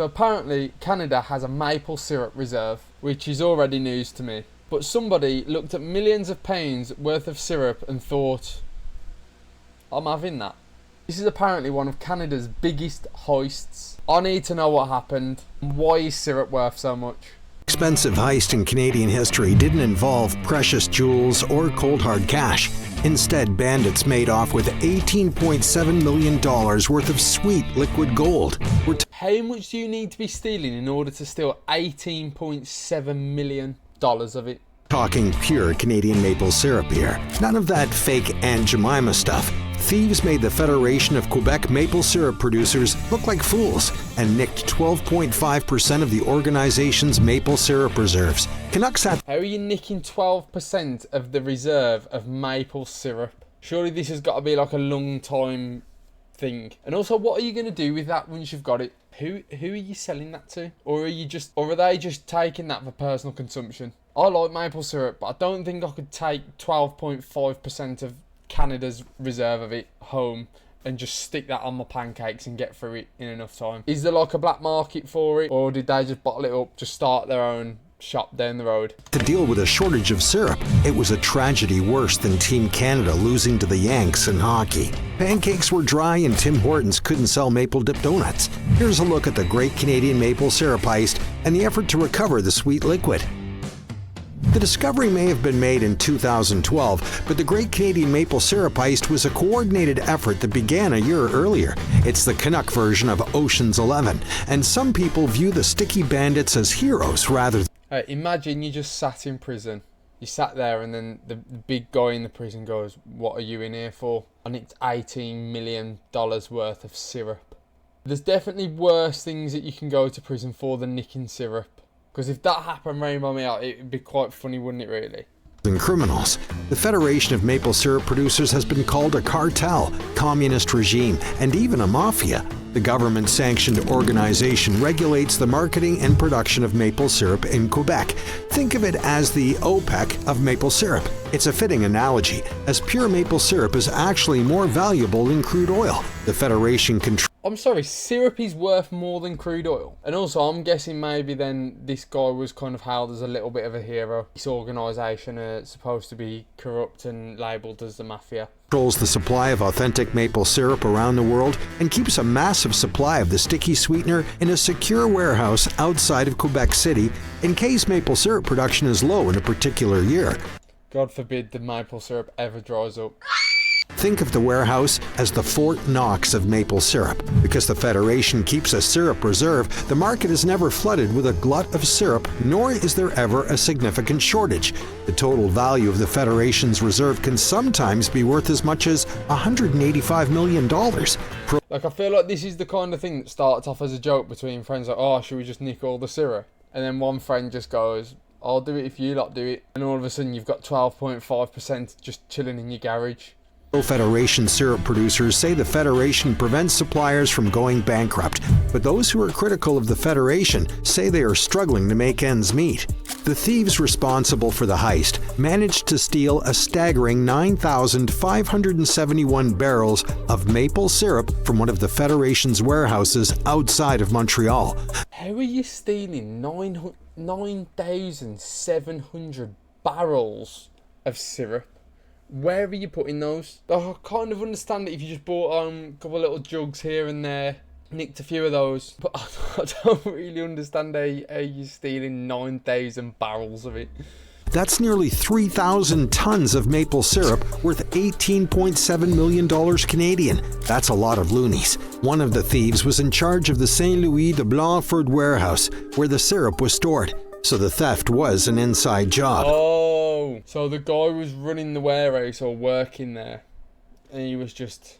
So apparently Canada has a maple syrup reserve, which is already news to me. But somebody looked at millions of pounds worth of syrup and thought, I'm having that. This is apparently one of Canada's biggest heists. I need to know what happened. Why is syrup worth so much? Expensive heist in Canadian history didn't involve precious jewels or cold hard cash. Instead, bandits made off with $18.7 million worth of sweet liquid gold. How much do you need to be stealing in order to steal $18.7 million of it? Talking pure Canadian maple syrup here. None of that fake Aunt Jemima stuff. Thieves made the Federation of Quebec maple syrup producers look like fools and nicked 12.5% of the organization's maple syrup reserves. Canucks had... How are you nicking 12% of the reserve of maple syrup? Surely this has got to be like a long time thing. And also, what are you going to do with that once you've got it? Who are you selling that to? Or are they just taking that for personal consumption? I like maple syrup, but I don't think I could take 12.5% of Canada's reserve of it home and just stick that on my pancakes and get through it in enough time. Is there like a black market for it, or did they just bottle it up, just start their own shop down the road? To deal with a shortage of syrup, it was a tragedy worse than Team Canada losing to the Yanks in hockey. Pancakes were dry and Tim Hortons couldn't sell maple dip donuts. Here's a look at the Great Canadian Maple Syrup Heist and the effort to recover the sweet liquid. The discovery may have been made in 2012, but the Great Canadian Maple Syrup Heist was a coordinated effort that began a year earlier. It's the Canuck version of Ocean's 11, and some people view the sticky bandits as heroes rather than... Imagine you just sat in prison. You sat there and then the big guy in the prison goes, "What are you in here for?" And it's $18 million worth of syrup. There's definitely worse things that you can go to prison for than nicking syrup. Because if that happened right by me out, it would be quite funny, wouldn't it, really? than criminals. The Federation of Maple Syrup Producers has been called a cartel, communist regime, and even a mafia. The government-sanctioned organization regulates the marketing and production of maple syrup in Quebec. Think of it as the OPEC of maple syrup. It's a fitting analogy, as pure maple syrup is actually more valuable than crude oil. The Federation controls... I'm sorry, syrup is worth more than crude oil. And also, I'm guessing maybe then this guy was kind of hailed as a little bit of a hero. This organisation is supposed to be corrupt and labelled as the mafia. Controls the supply of authentic maple syrup around the world and keeps a massive supply of the sticky sweetener in a secure warehouse outside of Quebec City in case maple syrup production is low in a particular year. God forbid the maple syrup ever dries up. Think of the warehouse as the Fort Knox of maple syrup. Because the Federation keeps a syrup reserve, the market is never flooded with a glut of syrup, nor is there ever a significant shortage. The total value of the Federation's reserve can sometimes be worth as much as $185 million. Like, I feel like this is the kind of thing that starts off as a joke between friends, like, oh, should we just nick all the syrup? And then one friend just goes, I'll do it if you lot do it. And all of a sudden you've got 12.5% just chilling in your garage. Federation syrup producers say the Federation prevents suppliers from going bankrupt, but those who are critical of the Federation say they are struggling to make ends meet. The thieves responsible for the heist managed to steal a staggering 9,571 barrels of maple syrup from one of the Federation's warehouses outside of Montreal. How are you stealing 9,700 barrels of syrup? Where are you putting those? I kind of understand it if you just bought a couple of little jugs here and there, nicked a few of those, but I don't really understand how you're stealing 9,000 barrels of it. That's nearly 3,000 tons of maple syrup worth $18.7 million Canadian. That's a lot of loonies. One of the thieves was in charge of the St. Louis de Blanford warehouse, where the syrup was stored. So the theft was an inside job. Oh, so the guy was running the warehouse or working there, and he was just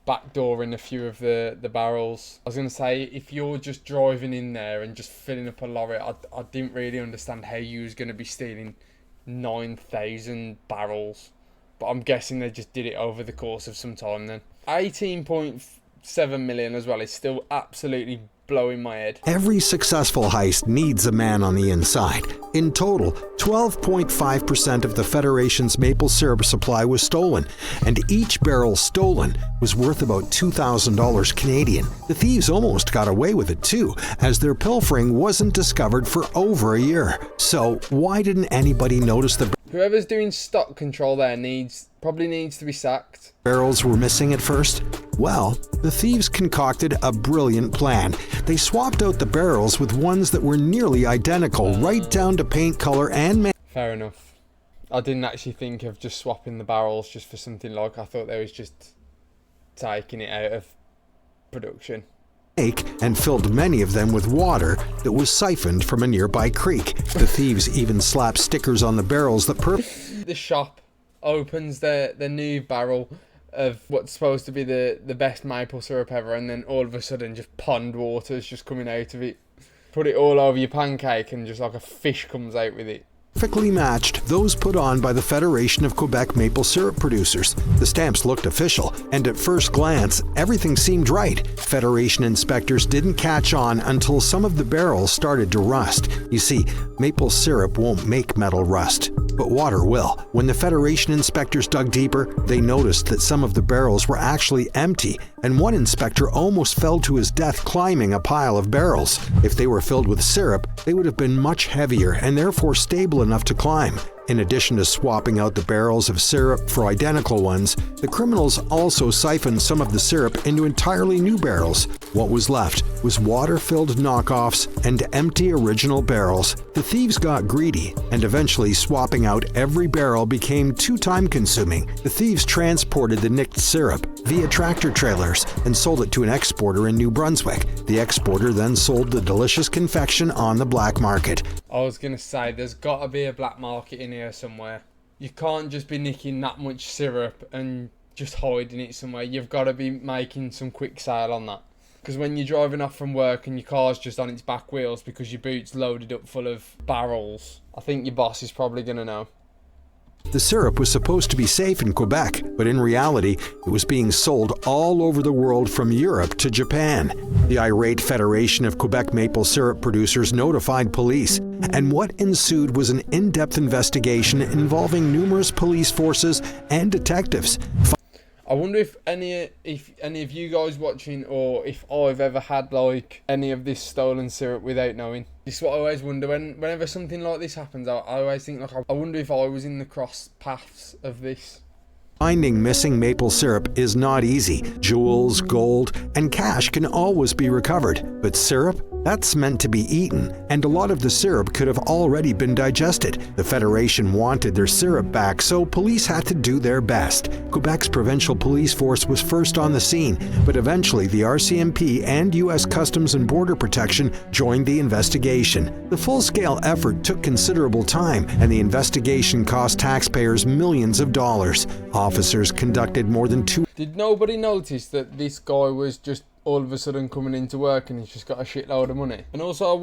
backdooring a few of the barrels. I was going to say, if you're just driving in there and just filling up a lorry, I didn't really understand how you was going to be stealing 9,000 barrels. But I'm guessing they just did it over the course of some time then. 18.7 million as well is still absolutely blowing my head. Every successful heist needs a man on the inside. In total, 12.5% of the Federation's maple syrup supply was stolen, and each barrel stolen was worth about $2,000 Canadian. The thieves almost got away with it too, as their pilfering wasn't discovered for over a year. So why didn't anybody notice the Whoever's doing stock control there probably needs to be sacked. barrels were missing at first? Well, the thieves concocted a brilliant plan. They swapped out the barrels with ones that were nearly identical, right down to paint color and Fair enough. I didn't actually think of just swapping the barrels just for something like. I thought they was just taking it out of production. and filled many of them with water that was siphoned from a nearby creek. The thieves even slapped stickers on the barrels that The shop opens their new barrel of what's supposed to be the best maple syrup ever, and then all of a sudden just pond water's just coming out of it. Put it all over your pancake and just like a fish comes out with it. perfectly matched those put on by the Federation of Quebec Maple Syrup Producers. The stamps looked official, and at first glance, everything seemed right. Federation inspectors didn't catch on until some of the barrels started to rust. You see, maple syrup won't make metal rust, but water will. When the Federation inspectors dug deeper, they noticed that some of the barrels were actually empty, and one inspector almost fell to his death climbing a pile of barrels. If they were filled with syrup, they would have been much heavier and therefore stable enough to climb. In addition to swapping out the barrels of syrup for identical ones, the criminals also siphoned some of the syrup into entirely new barrels. What was left was water-filled knockoffs and empty original barrels. The thieves got greedy, and eventually swapping out every barrel became too time-consuming. The thieves transported the nicked syrup via tractor trailers and sold it to an exporter in New Brunswick. The exporter then sold the delicious confection on the black market. I was going to say, there's got to be a black market in here somewhere. You can't just be nicking that much syrup and just hiding it somewhere. You've got to be making some quick sale on that. Because when you're driving off from work and your car's just on its back wheels because your boot's loaded up full of barrels, I think your boss is probably going to know. The syrup was supposed to be safe in Quebec, but in reality, it was being sold all over the world from Europe to Japan. The irate Federation of Quebec Maple Syrup Producers notified police, and what ensued was an in-depth investigation involving numerous police forces and detectives. I wonder if any of you guys watching, or if I've ever had like any of this stolen syrup without knowing. This is what I always wonder whenever something like this happens. I always think like, I wonder if I was in the cross paths of this. Finding missing maple syrup is not easy. Jewels, gold, and cash can always be recovered, but syrup? That's meant to be eaten, and a lot of the syrup could have already been digested. The Federation wanted their syrup back, so police had to do their best. Quebec's provincial police force was first on the scene, but eventually the RCMP and U.S. Customs and Border Protection joined the investigation. The full-scale effort took considerable time, and the investigation cost taxpayers millions of dollars. Officers conducted more than two. Did nobody notice that this guy was just all of a sudden coming into work and he's just got a shitload of money? And also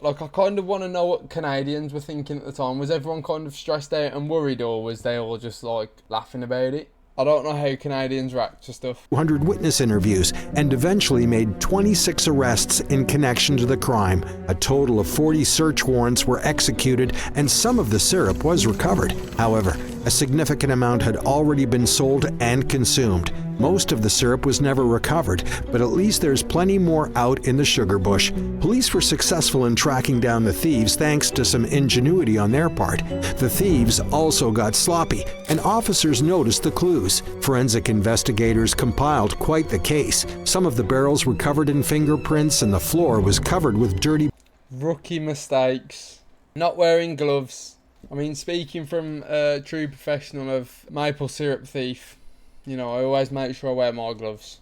I kind of want to know what Canadians were thinking at the time. Was everyone kind of stressed out and worried, or was they all just like laughing about it? I don't know how Canadians react to stuff. 200 witness interviews and eventually made 26 arrests in connection to the crime. A total of 40 search warrants were executed and some of the syrup was recovered. However, a significant amount had already been sold and consumed. Most of the syrup was never recovered, but at least there's plenty more out in the sugar bush. Police were successful in tracking down the thieves thanks to some ingenuity on their part. The thieves also got sloppy, and officers noticed the clues. Forensic investigators compiled quite the case. Some of the barrels were covered in fingerprints, and the floor was covered with dirty. Rookie mistakes. Not wearing gloves. I mean, speaking from a true professional of maple syrup thief, you know, I always make sure I wear my gloves.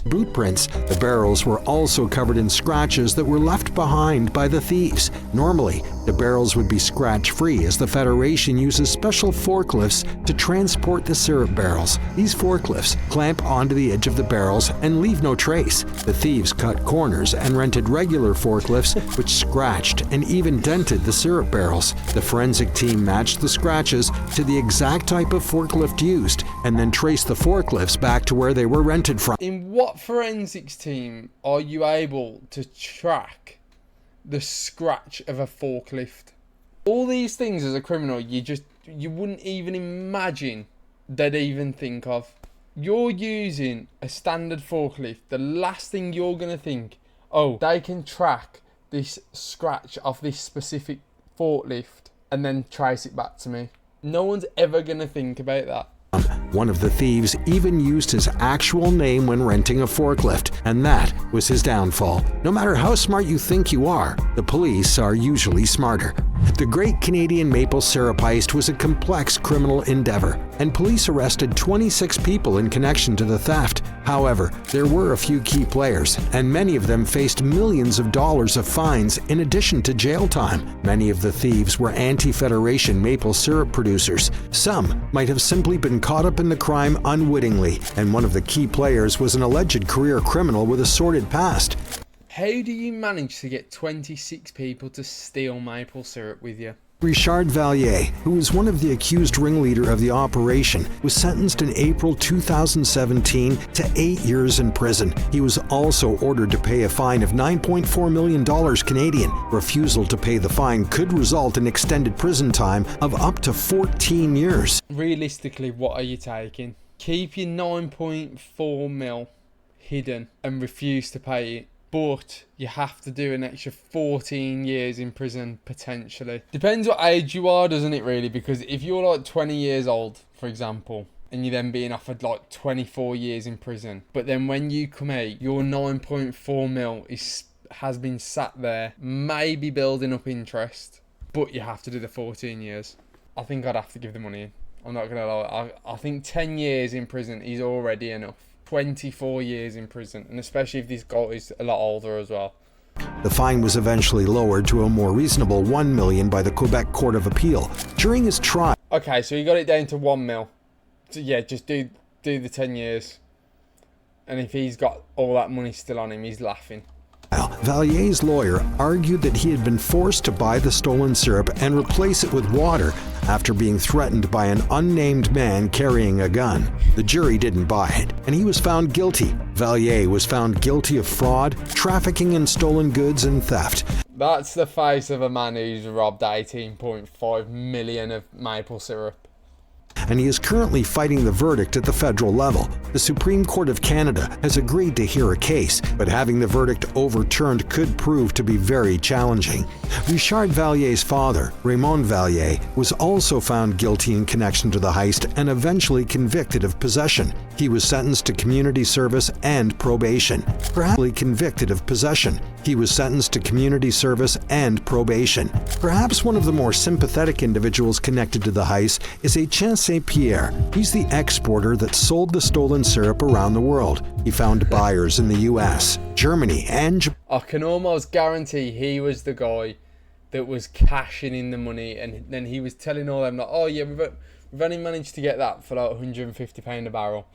Boot prints. The barrels were also covered in scratches that were left behind by the thieves. Normally, The barrels would be scratch-free as the Federation uses special forklifts to transport the syrup barrels. These forklifts clamp onto the edge of the barrels and leave no trace. The thieves cut corners and rented regular forklifts which scratched and even dented the syrup barrels. The forensic team matched the scratches to the exact type of forklift used and then traced the forklifts back to where they were rented from. In what forensics team are you able to track the scratch of a forklift? All these things as a criminal you wouldn't even imagine they'd even think of. You're using a standard forklift. The last thing you're going to think, oh, they can track this scratch of this specific forklift and then trace it back to me. No one's ever going to think about that. One of the thieves even used his actual name when renting a forklift, and that was his downfall. No matter how smart you think you are, the police are usually smarter. The Great Canadian Maple Syrup Heist was a complex criminal endeavor, and police arrested 26 people in connection to the theft. However, there were a few key players, and many of them faced millions of dollars of fines in addition to jail time. Many of the thieves were anti-Federation maple syrup producers. Some might have simply been caught up in the crime unwittingly, and one of the key players was an alleged career criminal with a sordid past. How do you manage to get 26 people to steal maple syrup with you? Richard Vallier, who was one of the accused ringleader of the operation, was sentenced in April 2017 to 8 years in prison. He was also ordered to pay a fine of $9.4 million Canadian. Refusal to pay the fine could result in extended prison time of up to 14 years. Realistically, what are you taking? Keep your 9.4 mil hidden and refuse to pay it, but you have to do an extra 14 years in prison, potentially. Depends what age you are, doesn't it, really? Because if you're like 20 years old, for example, and you're then being offered like 24 years in prison, but then when you come out, your 9.4 mil has been sat there, maybe building up interest, but you have to do the 14 years. I think I'd have to give the money in. I'm not gonna lie. I think 10 years in prison is already enough. 24 years in prison, and especially if this guy is a lot older as well. The fine was eventually lowered to a more reasonable $1 million by the Quebec Court of Appeal. During his trial... Okay, so you got it down to 1 mil. So yeah, just do the 10 years. And if he's got all that money still on him, he's laughing. Vallier's lawyer argued that he had been forced to buy the stolen syrup and replace it with water after being threatened by an unnamed man carrying a gun. The jury didn't buy it, and he was found guilty. Vallier was found guilty of fraud, trafficking in stolen goods, and theft. That's the face of a man who's robbed 18.5 million of maple syrup. And he is currently fighting the verdict at the federal level. The Supreme Court of Canada has agreed to hear a case, but having the verdict overturned could prove to be very challenging. Richard Vallier's father, Raymond Vallier, was also found guilty in connection to the heist and eventually convicted of possession. He was sentenced to community service and probation. Perhaps convicted of possession. He was sentenced to community service and probation. Perhaps one of the more sympathetic individuals connected to the heist is Etienne St. Pierre. He's the exporter that sold the stolen syrup around the world. He found buyers in the US, Germany, and Japan. I can almost guarantee he was the guy that was cashing in the money, and then he was telling all them, like, oh yeah, we've only managed to get that for like £150 a barrel.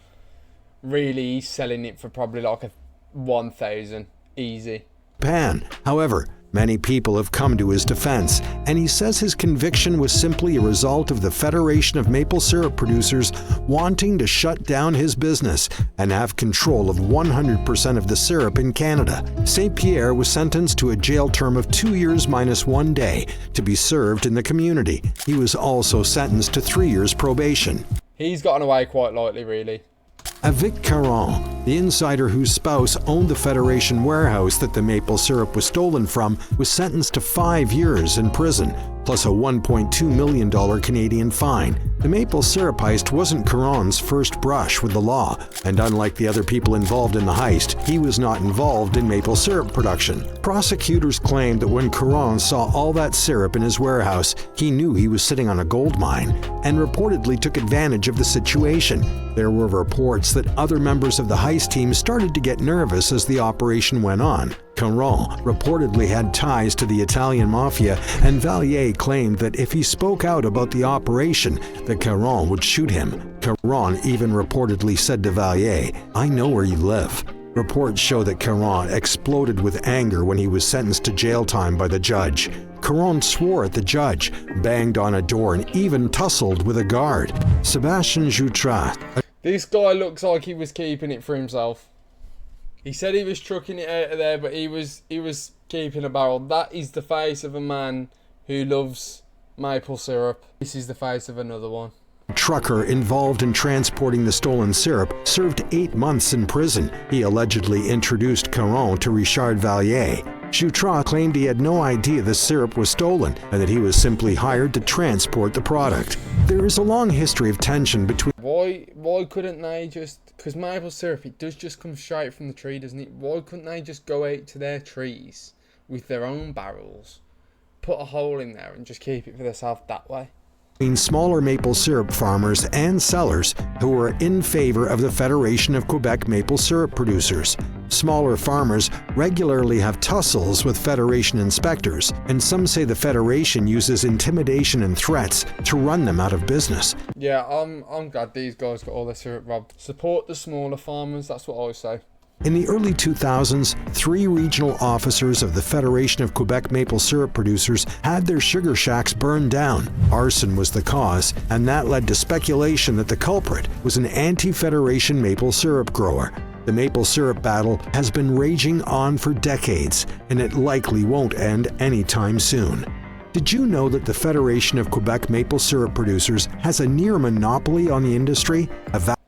Really, he's selling it for probably like a 1,000 easy. However, many people have come to his defense, and he says his conviction was simply a result of the Federation of Maple Syrup Producers wanting to shut down his business and have control of 100% of the syrup in Canada. St. Pierre was sentenced to a jail term of 2 years minus 1 day to be served in the community. He was also sentenced to 3 years probation. He's gotten away quite lightly, really. Avik Caron, the insider whose spouse owned the Federation warehouse that the maple syrup was stolen from, was sentenced to 5 years in prison, plus a $1.2 million Canadian fine. The maple syrup heist wasn't Caron's first brush with the law, and unlike the other people involved in the heist, he was not involved in maple syrup production. Prosecutors claimed that when Caron saw all that syrup in his warehouse, he knew he was sitting on a gold mine, and reportedly took advantage of the situation. There were reports that other members of the heist team started to get nervous as the operation went on. Caron reportedly had ties to the Italian mafia, and Vallier claimed that if he spoke out about the operation, that Caron would shoot him. Caron even reportedly said to Vallier, "I know where you live." Reports show that Caron exploded with anger when he was sentenced to jail time by the judge. Caron swore at the judge, banged on a door, and even tussled with a guard. Sébastien Jutras. This guy looks like he was keeping it for himself. He said he was trucking it out of there, but he was keeping a barrel. That is the face of a man who loves maple syrup. This is the face of another one. Trucker involved in transporting the stolen syrup served 8 months in prison. He allegedly introduced Caron to Richard Vallier. Jutras claimed he had no idea the syrup was stolen and that he was simply hired to transport the product. There is a long history of tension between... Why couldn't they just... Because maple syrup, it does just come straight from the tree, doesn't it? Why couldn't they just go out to their trees with their own barrels, put a hole in there and just keep it for themselves that way? Smaller maple syrup farmers and sellers who were in favor of the Federation of Quebec Maple Syrup Producers. Smaller farmers regularly have tussles with Federation inspectors, and some say the Federation uses intimidation and threats to run them out of business. Yeah, I'm glad these guys got all their syrup robbed. Support the smaller farmers, that's what I say. In the early 2000s, 3 regional officers of the Federation of Quebec Maple Syrup Producers had their sugar shacks burned down. Arson was the cause, and that led to speculation that the culprit was an anti-Federation maple syrup grower. The maple syrup battle has been raging on for decades, and it likely won't end anytime soon. Did you know that the Federation of Quebec Maple Syrup Producers has a near monopoly on the industry?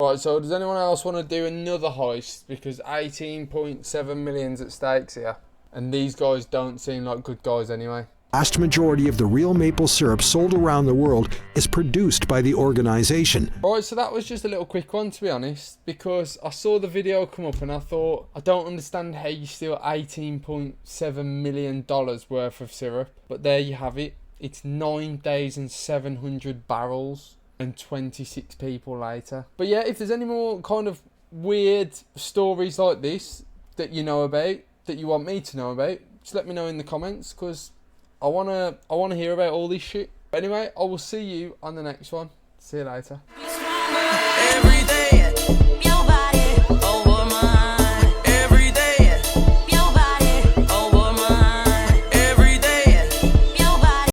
Right, so does anyone else want to do another heist? Because 18.7 million's at stakes here. And these guys don't seem like good guys anyway. The vast majority of the real maple syrup sold around the world is produced by the organization. Alright, so that was just a little quick one, to be honest, because I saw the video come up and I thought, I don't understand how you steal $18.7 million worth of syrup. But there you have it. It's 9,700 barrels and 26 people later. But yeah, if there's any more kind of weird stories like this that you know about, that you want me to know about, just let me know in the comments, because I wanna hear about all this shit. Anyway, I will see you on the next one. See you later.